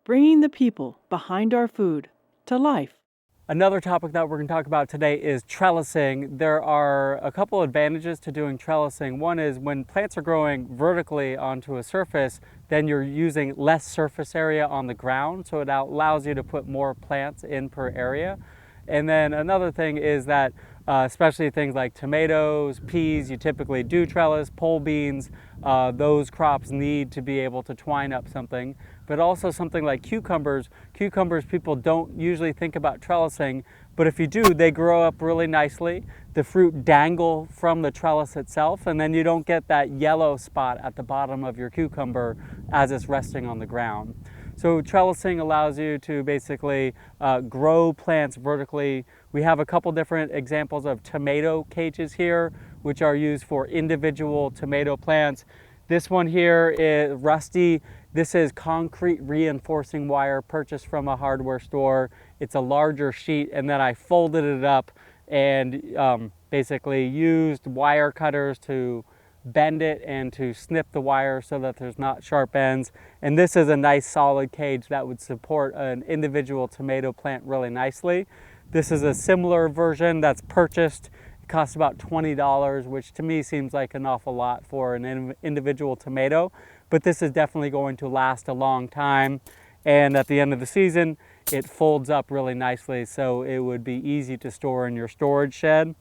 bringing the people behind our food to life. Another topic that we're going to talk about today is trellising. There are a couple advantages to doing trellising. One is when plants are growing vertically onto a surface, then you're using less surface area on the ground, so it allows you to put more plants in per area. And then another thing is that especially things like tomatoes, peas, you typically do trellis, pole beans, those crops need to be able to twine up something. But also something like cucumbers people don't usually think about trellising, but if you do, they grow up really nicely. The fruit dangle from the trellis itself, and then you don't get that yellow spot at the bottom of your cucumber as it's resting on the ground. So trellising allows you to basically grow plants vertically. We have a couple different examples of tomato cages here, which are used for individual tomato plants. This one here is rusty. This is concrete reinforcing wire purchased from a hardware store. It's a larger sheet, and then I folded it up and basically used wire cutters to bend it and to snip the wire so that there's not sharp ends. And this is a nice solid cage that would support an individual tomato plant really nicely. This is a similar version that's purchased. It costs about $20, which to me seems like an awful lot for an individual tomato, but this is definitely going to last a long time. And at the end of the season, it folds up really nicely, so it would be easy to store in your storage shed.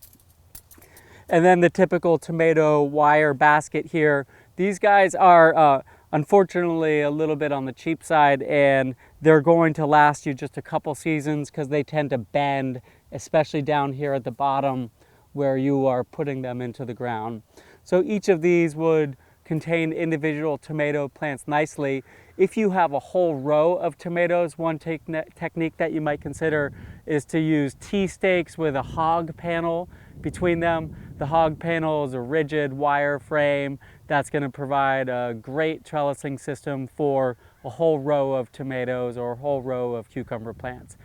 And then the typical tomato wire basket here. These guys are unfortunately a little bit on the cheap side, and they're going to last you just a couple seasons because they tend to bend, especially down here at the bottom where you are putting them into the ground. So each of these would contain individual tomato plants nicely. If you have a whole row of tomatoes, one technique that you might consider is to use T-stakes with a hog panel between them. The hog panel is a rigid wire frame that's going to provide a great trellising system for a whole row of tomatoes or a whole row of cucumber plants.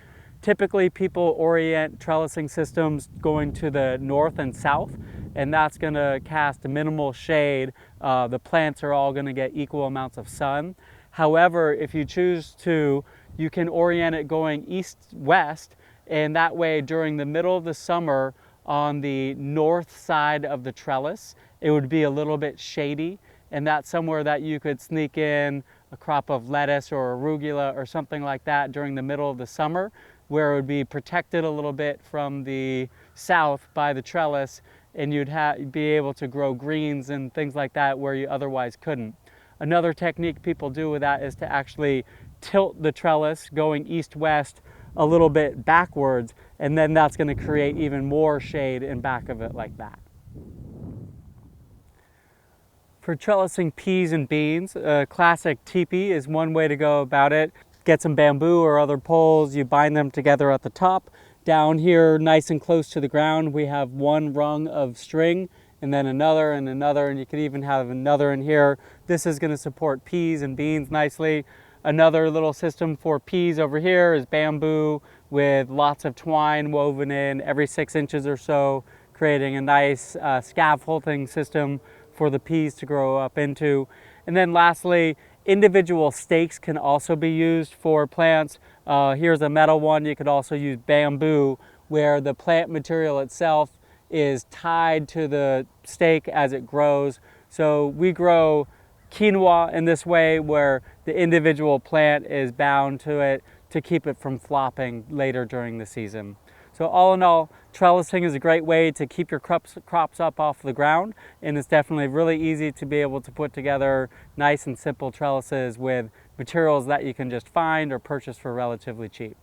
Typically, people orient trellising systems going to the north and south, and that's going to cast minimal shade. The plants are all going to get equal amounts of sun. However, if you choose to, you can orient it going east-west, and that way during the middle of the summer on the north side of the trellis, it would be a little bit shady, and that's somewhere that you could sneak in a crop of lettuce or arugula or something like that during the middle of the summer, where it would be protected a little bit from the south by the trellis, and you'd be able to grow greens and things like that where you otherwise couldn't. Another technique people do with that is to actually tilt the trellis going east-west a little bit backwards, and then that's going to create even more shade in back of it like that. For trellising peas and beans, a classic teepee is one way to go about it. Get some bamboo or other poles, you bind them together at the top. Down here, nice and close to the ground, we have one rung of string, and then another and another, and you could even have another in here. This is going to support peas and beans nicely. Another little system for peas over here is bamboo with lots of twine woven in every 6 inches or so, creating a nice scaffolding system for the peas to grow up into. And then lastly, individual stakes can also be used for plants. Here's a metal one. You could also use bamboo, where the plant material itself is tied to the stake as it grows. So we grow quinoa in this way, where the individual plant is bound to it to keep it from flopping later during the season. So all in all, trellising is a great way to keep your crops up off the ground, and it's definitely really easy to be able to put together nice and simple trellises with materials that you can just find or purchase for relatively cheap.